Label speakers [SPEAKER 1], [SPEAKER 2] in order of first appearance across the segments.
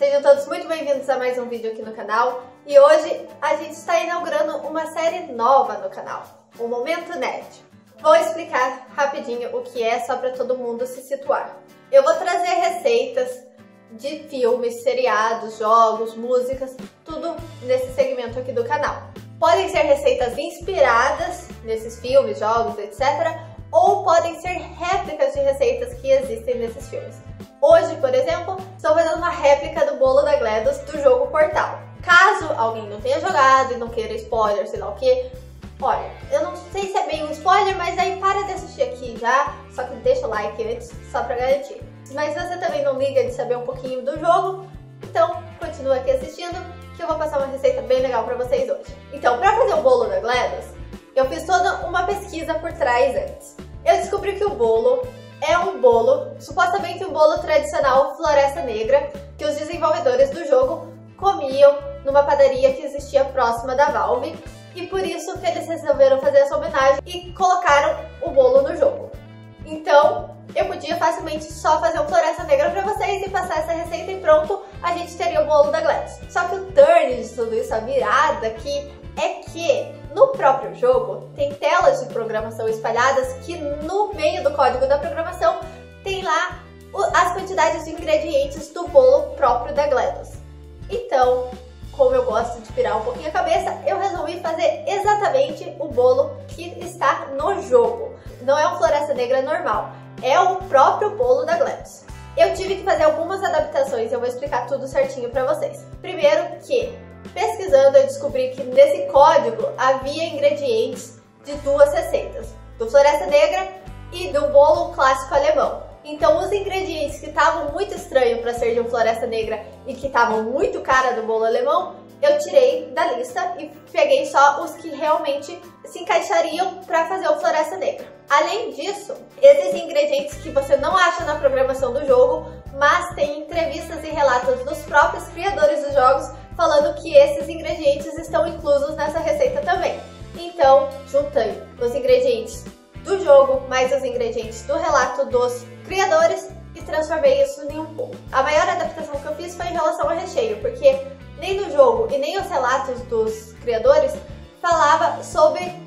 [SPEAKER 1] Sejam todos muito bem-vindos a mais um vídeo aqui no canal. E hoje a gente está inaugurando uma série nova no canal, o Momento Nerd. Vou explicar rapidinho o que é, só para todo mundo se situar. Eu vou trazer receitas de filmes, seriados, jogos, músicas, tudo nesse segmento aqui do canal. Podem ser receitas inspiradas nesses filmes, jogos, etc. Ou podem ser réplicas de receitas que existem nesses filmes. Hoje, por exemplo, estou fazendo uma réplica do bolo da GLaDOS do jogo Portal. Caso alguém não tenha jogado e não queira spoiler, sei lá o que, olha, eu não sei se é bem um spoiler, mas aí para de assistir aqui já, só que deixa o like antes, só pra garantir. Mas se você também não liga de saber um pouquinho do jogo, então continua aqui assistindo, que eu vou passar uma receita bem legal pra vocês hoje. Então, pra fazer o bolo da GLaDOS, eu fiz toda uma pesquisa por trás antes. Eu descobri que o bolo é um bolo, supostamente um bolo tradicional Floresta Negra, que os desenvolvedores do jogo comiam numa padaria que existia próxima da Valve, e por isso que eles resolveram fazer essa homenagem e colocaram o bolo no jogo. Então, eu podia facilmente só fazer um Floresta Negra pra vocês e passar essa receita e pronto, a gente teria o bolo da GLaDOS. Só que o turn de tudo isso, a virada aqui, é que no próprio jogo tem telas de programação espalhadas que no meio do código da programação tem lá as quantidades de ingredientes do bolo próprio da GLaDOS. Então, como eu gosto de pirar um pouquinho a cabeça, eu resolvi fazer exatamente o bolo que está no jogo. Não é um Floresta Negra normal, é o próprio bolo da GLaDOS. Eu tive que fazer algumas adaptações e eu vou explicar tudo certinho pra vocês. Primeiro que, pesquisando, eu descobri que nesse código havia ingredientes de duas receitas, do Floresta Negra e do bolo clássico alemão. Então os ingredientes que estavam muito estranhos para ser de um Floresta Negra e que estavam muito cara do bolo alemão, eu tirei da lista e peguei só os que realmente se encaixariam para fazer o Floresta Negra. Além disso, existem ingredientes que você não acha na programação do jogo, mas tem entrevistas e relatos dos próprios criadores dos jogos falando que esses ingredientes estão inclusos nessa receita também. Então, juntei os ingredientes do jogo mais os ingredientes do relato dos criadores e transformei isso em um bolo. A maior adaptação que eu fiz foi em relação ao recheio, porque nem no jogo e nem os relatos dos criadores falava sobre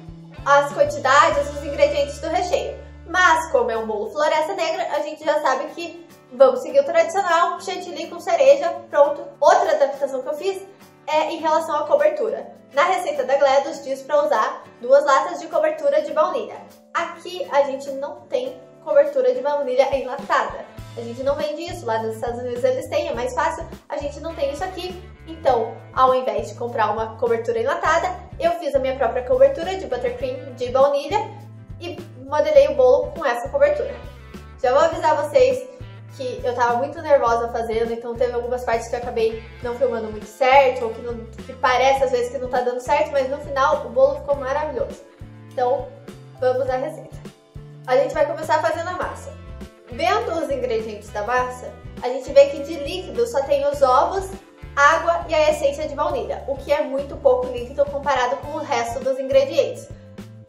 [SPEAKER 1] as quantidades, os ingredientes do recheio. Mas, como é um bolo Floresta Negra, a gente já sabe que vamos seguir o tradicional, chantilly com cereja, pronto. Outra adaptação que eu fiz é em relação à cobertura. Na receita da GLaDOS diz para usar 2 latas de cobertura de baunilha. Aqui a gente não tem cobertura de baunilha enlatada. A gente não vende isso, lá nos Estados Unidos eles têm, é mais fácil, a gente não tem isso aqui. Então, ao invés de comprar uma cobertura enlatada, eu fiz a minha própria cobertura de buttercream de baunilha e modelei o bolo com essa cobertura. Já vou avisar vocês que eu tava muito nervosa fazendo, então teve algumas partes que eu acabei não filmando muito certo, ou que parece às vezes que não tá dando certo, mas no final o bolo ficou maravilhoso. Então, vamos à receita. A gente vai começar fazendo a massa. Vendo os ingredientes da massa, a gente vê que de líquido só tem os ovos, água e a essência de baunilha, o que é muito pouco líquido comparado com o resto dos ingredientes.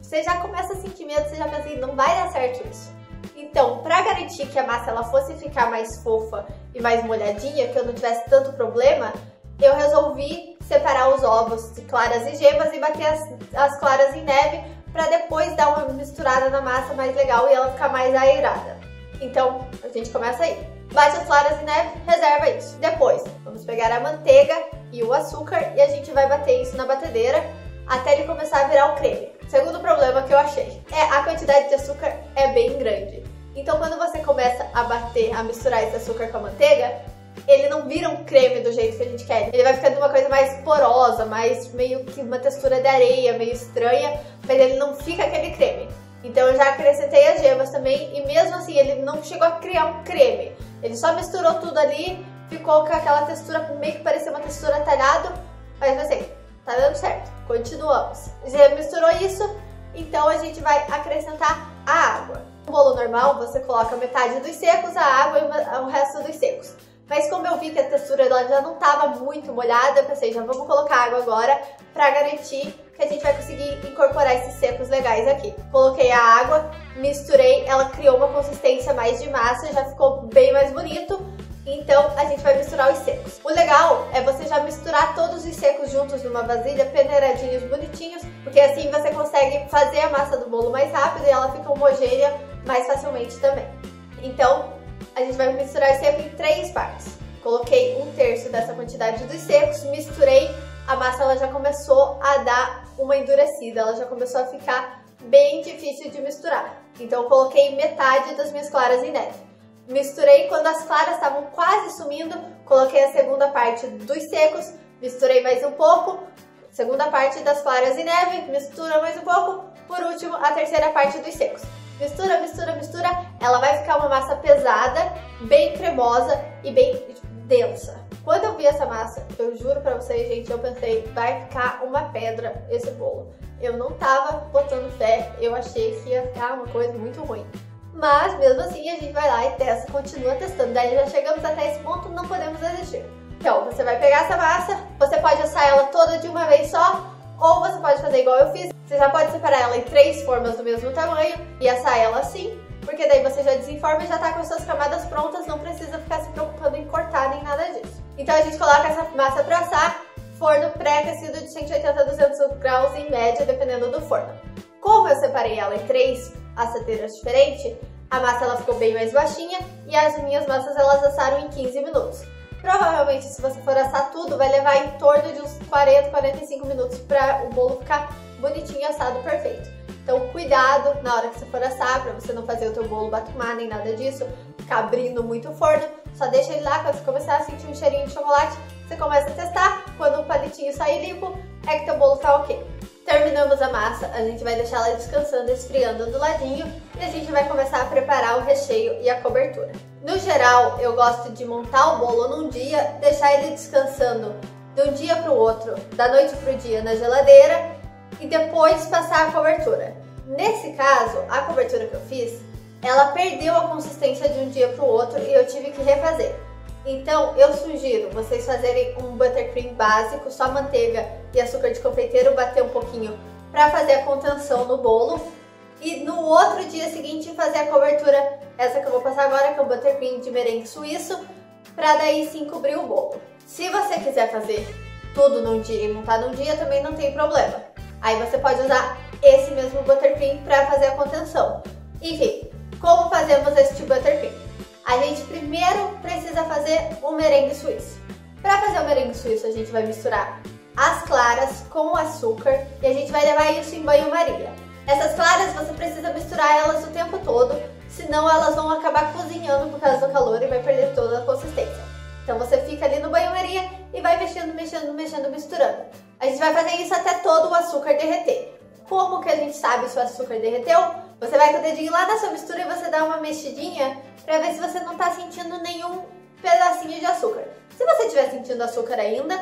[SPEAKER 1] Você já começa a sentir medo, você já pensa, não vai dar certo isso. Então, para garantir que a massa ela fosse ficar mais fofa e mais molhadinha, que eu não tivesse tanto problema, eu resolvi separar os ovos de claras e gemas e bater as claras em neve para depois dar uma misturada na massa mais legal e ela ficar mais aerada. Então, a gente começa aí. Bate as claras em neve, reserva isso. Depois, vamos pegar a manteiga e o açúcar e a gente vai bater isso na batedeira até ele começar a virar o creme. Segundo problema que eu achei é a quantidade de açúcar é bem grande. Então quando você começa a bater, a misturar esse açúcar com a manteiga, ele não vira um creme do jeito que a gente quer. Ele vai ficando uma coisa mais porosa, mais meio que uma textura de areia, meio estranha, mas ele não fica aquele creme. Então eu já acrescentei as gemas também e mesmo assim ele não chegou a criar um creme. Ele só misturou tudo ali, ficou com aquela textura, meio que parecia uma textura talhada, mas assim, tá dando certo. Continuamos. Já misturou isso, então a gente vai acrescentar a água. No bolo normal, você coloca metade dos secos, a água e o resto dos secos. Mas como eu vi que a textura ela já não estava muito molhada, eu pensei, já vamos colocar água agora para garantir que a gente vai conseguir incorporar esses secos legais aqui. Coloquei a água, misturei, ela criou uma consistência mais de massa, já ficou bem mais bonito. Então a gente vai misturar os secos. O legal é você já misturar todos os secos juntos numa vasilha, peneiradinhos bonitinhos, porque assim você consegue fazer a massa do bolo mais rápido e ela fica homogênea mais facilmente também. Então a gente vai misturar o seco em 3 partes. Coloquei 1/3 dessa quantidade dos secos, misturei, a massa ela já começou a dar uma endurecida, ela já começou a ficar bem difícil de misturar. Então eu coloquei metade das minhas claras em neve. Misturei, quando as claras estavam quase sumindo, coloquei a segunda parte dos secos, misturei mais um pouco, segunda parte das claras em neve, mistura mais um pouco, por último a terceira parte dos secos. Mistura, mistura, mistura, ela vai ficar uma massa pesada, bem cremosa e bem densa. Quando eu vi essa massa, eu juro pra vocês, gente, eu pensei, vai ficar uma pedra esse bolo. Eu não tava botando fé, eu achei que ia ficar uma coisa muito ruim. Mas, mesmo assim, a gente vai lá e testa, continua testando. Daí já chegamos até esse ponto, não podemos desistir. Então, você vai pegar essa massa, você pode assar ela toda de uma vez só, ou você pode fazer igual eu fiz. Você já pode separar ela em 3 formas do mesmo tamanho e assar ela assim, porque daí você já desenforma e já tá com as suas camadas prontas, não precisa ficar se preocupando em cortar nem nada disso. Então a gente coloca essa massa pra assar, forno pré-aquecido de 180 a 200 graus em média, dependendo do forno. Como eu separei ela em 3 assadeiras diferentes, a massa ela ficou bem mais baixinha e as minhas massas elas assaram em 15 minutos. Provavelmente, se você for assar tudo, vai levar em torno de uns 40, 45 minutos para o bolo ficar bonitinho e assado perfeito. Então, cuidado na hora que você for assar, para você não fazer o teu bolo batumar nem nada disso, ficar abrindo muito o forno. Só deixa ele lá, quando você começar a sentir um cheirinho de chocolate, você começa a testar. Quando o palitinho sair limpo, é que teu bolo tá ok. Terminamos a massa, a gente vai deixar ela descansando, esfriando do ladinho e a gente vai começar a preparar o recheio e a cobertura. No geral, eu gosto de montar o bolo num dia, deixar ele descansando de um dia para o outro, da noite para o dia na geladeira e depois passar a cobertura. Nesse caso, a cobertura que eu fiz, ela perdeu a consistência de um dia para o outro e eu tive que refazer. Então, eu sugiro vocês fazerem um buttercream básico, só manteiga e açúcar de confeiteiro, bater um pouquinho para fazer a contenção no bolo. E no outro dia seguinte fazer a cobertura, essa que eu vou passar agora, que é o buttercream de merengue suíço, para daí sim cobrir o bolo. Se você quiser fazer tudo num dia e montar num dia, também não tem problema. Aí você pode usar esse mesmo buttercream para fazer a contenção. Enfim, como fazemos este buttercream? A gente primeiro precisa fazer o merengue suíço. Para fazer o merengue suíço, a gente vai misturar as claras com o açúcar e a gente vai levar isso em banho-maria. Essas claras você precisa misturar elas o tempo todo, senão elas vão acabar cozinhando por causa do calor e vai perder toda a consistência. Então você fica ali no banho-maria e vai mexendo, mexendo, mexendo, misturando. A gente vai fazer isso até todo o açúcar derreter. Como que a gente sabe se o açúcar derreteu? Você vai com o dedinho lá na sua mistura e você dá uma mexidinha para ver se você não está sentindo nenhum pedacinho de açúcar. Se você estiver sentindo açúcar ainda,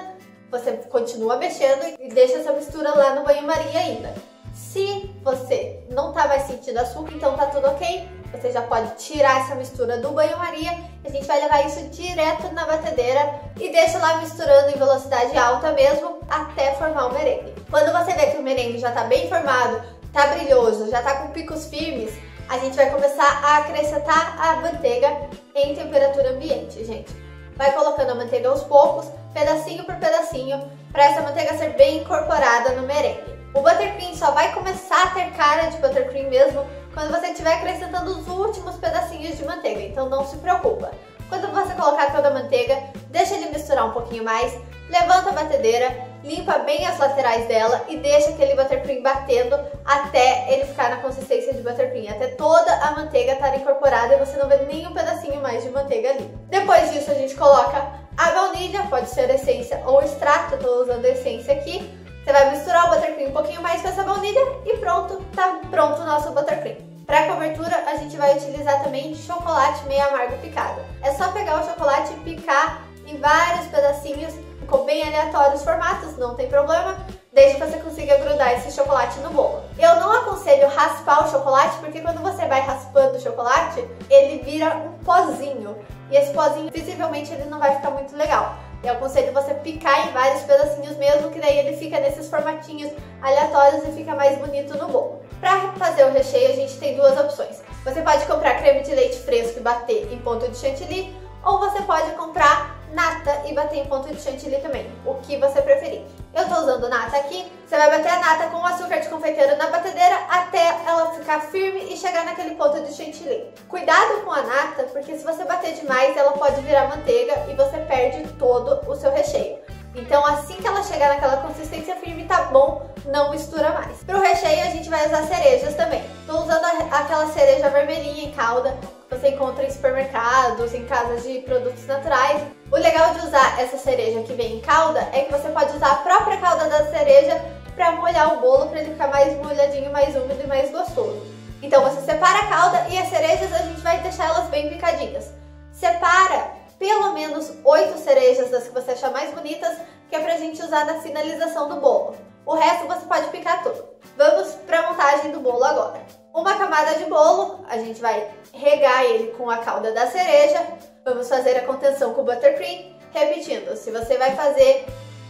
[SPEAKER 1] você continua mexendo e deixa essa mistura lá no banho-maria ainda. Se você não está mais sentindo açúcar, então tá tudo ok. Você já pode tirar essa mistura do banho-maria e a gente vai levar isso direto na batedeira e deixa lá misturando em velocidade alta mesmo até formar o merengue. Quando você vê que o merengue já está bem formado, tá brilhoso, já tá com picos firmes, a gente vai começar a acrescentar a manteiga em temperatura ambiente, gente. Vai colocando a manteiga aos poucos, pedacinho por pedacinho, para essa manteiga ser bem incorporada no merengue. O buttercream só vai começar a ter cara de buttercream mesmo quando você estiver acrescentando os últimos pedacinhos de manteiga, então não se preocupa. Quando você colocar toda a manteiga, deixa ele misturar um pouquinho mais, levanta a batedeira, limpa bem as laterais dela e deixa aquele buttercream batendo até ele ficar na consistência de buttercream, até toda a manteiga estar incorporada e você não ver nenhum pedacinho mais de manteiga ali. Depois disso a gente coloca a baunilha, pode ser essência ou extrato, eu estou usando a essência aqui. Você vai misturar o buttercream um pouquinho mais com essa baunilha e pronto, tá pronto o nosso buttercream. Para cobertura, a gente vai utilizar também chocolate meio amargo picado. É só pegar o chocolate e picar em vários pedacinhos, ficou bem aleatório os formatos, não tem problema, desde que você consiga grudar esse chocolate no bolo. Eu não aconselho raspar o chocolate, porque quando você vai raspando o chocolate, ele vira um pozinho. E esse pozinho, visivelmente, ele não vai ficar muito legal. Eu aconselho você picar em vários pedacinhos mesmo, que daí ele fica nesses formatinhos aleatórios e fica mais bonito no bolo. Para fazer o recheio, a gente tem duas opções. Você pode comprar creme de leite fresco e bater em ponto de chantilly, ou você pode comprar nata e bater em ponto de chantilly também, o que você preferir. Eu tô usando nata aqui, você vai bater a nata com açúcar de confeiteiro na batedeira até ela ficar firme e chegar naquele ponto de chantilly. Cuidado com a nata, porque se você bater demais ela pode virar manteiga e você perde todo o seu recheio. Então assim que ela chegar naquela consistência firme, tá bom, não mistura mais. Pro recheio a gente vai usar cerejas também. Tô usando aquela cereja vermelhinha em calda, que você encontra em supermercados, em casas de produtos naturais. O legal de usar essa cereja que vem em calda é que você pode usar a própria calda da cereja para molhar o bolo, para ele ficar mais molhadinho, mais úmido e mais gostoso. Então você separa a calda e as cerejas a gente vai deixar elas bem picadinhas. Separa pelo menos 8 cerejas das que você achar mais bonitas, que é pra gente usar na finalização do bolo. O resto você pode picar tudo. Vamos pra montagem do bolo agora. Uma camada de bolo, a gente vai regar ele com a calda da cereja. Vamos fazer a contenção com o buttercream. Repetindo, se você vai fazer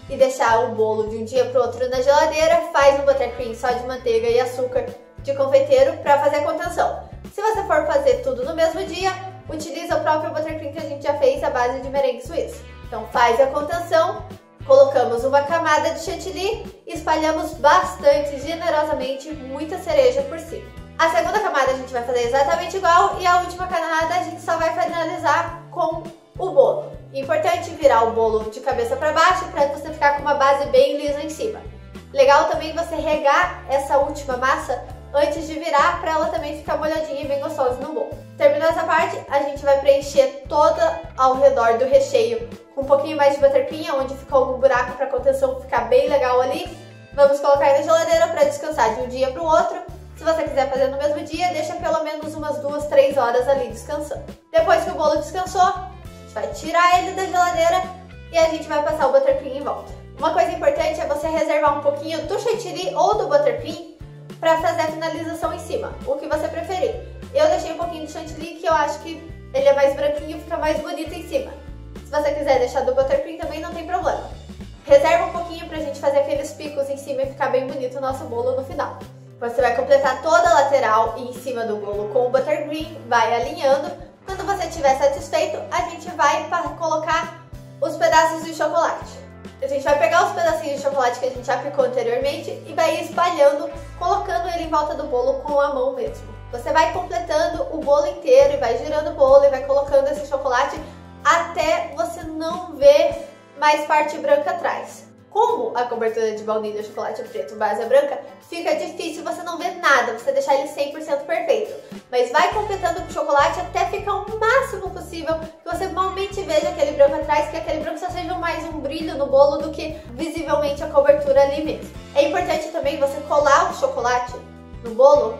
[SPEAKER 1] e deixar o bolo de um dia pro outro na geladeira, faz um buttercream só de manteiga e açúcar de confeiteiro para fazer a contenção. Se você for fazer tudo no mesmo dia, utiliza o próprio buttercream que a gente já fez à base de merengue suíço. Então faz a contenção, colocamos uma camada de chantilly e espalhamos bastante, generosamente, muita cereja por cima. A segunda camada a gente vai fazer exatamente igual e a última camada a gente só vai finalizar com o bolo. Importante virar o bolo de cabeça para baixo para você ficar com uma base bem lisa em cima. Legal também você regar essa última massa antes de virar para ela também ficar molhadinha e bem gostosa no bolo. Terminou essa parte, a gente vai preencher toda ao redor do recheio com um pouquinho mais de buttercream, onde ficou algum buraco para a contenção ficar bem legal ali. Vamos colocar na geladeira para descansar de um dia para o outro. Se você quiser fazer no mesmo dia, deixa pelo menos umas 2, 3 horas ali descansando. Depois que o bolo descansou, a gente vai tirar ele da geladeira e a gente vai passar o buttercream em volta. Uma coisa importante é você reservar um pouquinho do chantilly ou do buttercream para fazer a finalização em cima, o que você preferir. Eu deixei um pouquinho de chantilly, que eu acho que ele é mais branquinho e fica mais bonito em cima. Se você quiser deixar do buttercream também não tem problema. Reserva um pouquinho pra gente fazer aqueles picos em cima e ficar bem bonito o nosso bolo no final. Você vai completar toda a lateral e em cima do bolo com o buttercream, vai alinhando. Quando você estiver satisfeito, a gente vai colocar os pedaços de chocolate. A gente vai pegar os pedacinhos de chocolate que a gente já picou anteriormente e vai ir espalhando, colocando ele em volta do bolo com a mão mesmo. Você vai completando o bolo inteiro e vai girando o bolo e vai colocando esse chocolate até você não ver mais parte branca atrás. Como a cobertura de baunilha, chocolate preto, base é branca, fica difícil você não ver nada, você deixar ele 100% perfeito. Mas vai completando o chocolate até ficar o máximo possível, que você realmente veja aquele branco atrás, que aquele branco só seja mais um brilho no bolo do que visivelmente a cobertura ali mesmo. É importante também você colar o chocolate no bolo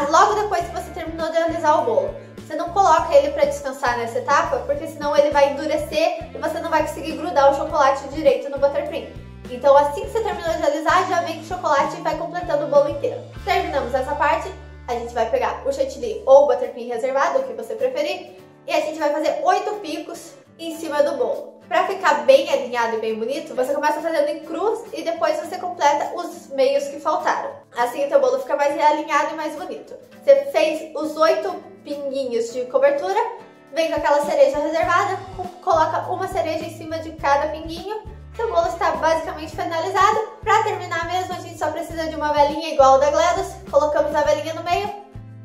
[SPEAKER 1] logo depois que você terminou de alisar o bolo. Você não coloca ele para descansar nessa etapa, porque senão ele vai endurecer e você não vai conseguir grudar o chocolate direito no buttercream. Então assim que você terminou de alisar, já vem com o chocolate e vai completando o bolo inteiro. Terminamos essa parte, a gente vai pegar o chantilly ou o buttercream reservado, o que você preferir, e a gente vai fazer 8 picos em cima do bolo. Para ficar bem alinhado e bem bonito, você começa fazendo em cruz e depois você completa os meios que faltaram. Assim o teu bolo fica mais alinhado e mais bonito. Você fez os 8 pinguinhos de cobertura, vem com aquela cereja reservada, coloca uma cereja em cima de cada pinguinho. Seu bolo está basicamente finalizado. Para terminar mesmo, a gente só precisa de uma velinha igual a da GLaDOS. Colocamos a velinha no meio,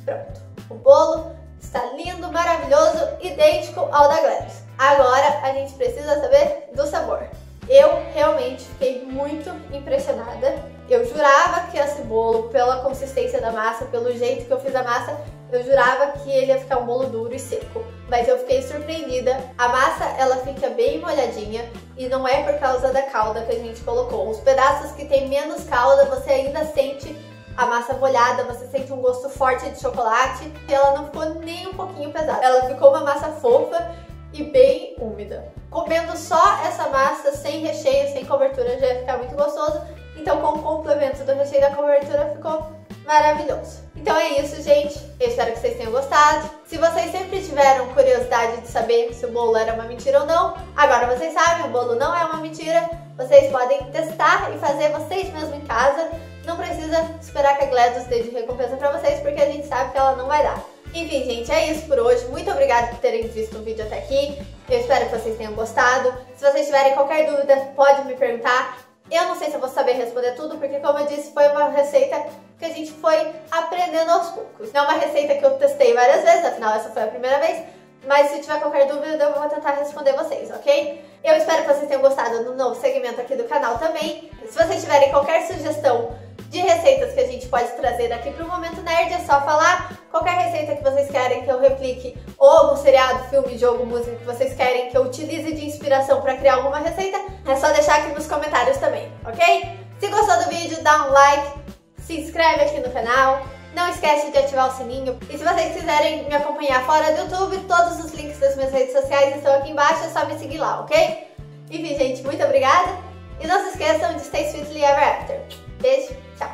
[SPEAKER 1] pronto. O bolo está lindo, maravilhoso, idêntico ao da GLaDOS. Agora a gente precisa saber do sabor. Eu realmente fiquei muito impressionada. Eu jurava que esse bolo, pela consistência da massa, pelo jeito que eu fiz a massa, eu jurava que ele ia ficar um bolo duro e seco. Mas eu fiquei surpreendida. A massa, ela fica bem molhadinha e não é por causa da calda que a gente colocou. Os pedaços que tem menos calda, você ainda sente a massa molhada, você sente um gosto forte de chocolate. E ela não ficou nem um pouquinho pesada. Ela ficou uma massa fofa e bem úmida. Comendo só essa massa, sem recheio, sem cobertura, já ia ficar muito gostoso. Então com o complemento do recheio da cobertura ficou maravilhoso. Então é isso, gente. Eu espero que vocês tenham gostado. Se vocês sempre tiveram curiosidade de saber se o bolo era uma mentira ou não, agora vocês sabem, o bolo não é uma mentira. Vocês podem testar e fazer vocês mesmos em casa. Não precisa esperar que a GLaDOS dê de recompensa pra vocês, porque a gente sabe que ela não vai dar. Enfim, gente, é isso por hoje. Muito obrigada por terem visto o vídeo até aqui. Eu espero que vocês tenham gostado. Se vocês tiverem qualquer dúvida, pode me perguntar. Eu não sei se eu vou saber responder tudo, porque como eu disse, foi uma receita que a gente foi aprendendo aos poucos. Não é uma receita que eu testei várias vezes, afinal essa foi a primeira vez. Mas se tiver qualquer dúvida, eu vou tentar responder vocês, ok? Eu espero que vocês tenham gostado do novo segmento aqui do canal também. Se vocês tiverem qualquer sugestão de receitas que a gente pode trazer aqui pro Momento Nerd, é só falar. Qualquer receita que vocês querem que eu replique, ou um seriado, filme, jogo, música que vocês querem que eu utilize de inspiração para criar alguma receita, é só deixar aqui nos comentários também, ok? Se gostou do vídeo, dá um like, se inscreve aqui no canal, não esquece de ativar o sininho. E se vocês quiserem me acompanhar fora do YouTube, todos os links das minhas redes sociais estão aqui embaixo, é só me seguir lá, ok? Enfim, gente, muito obrigada. E não se esqueçam de Stay Sweetly Ever After. Beijo, tchau!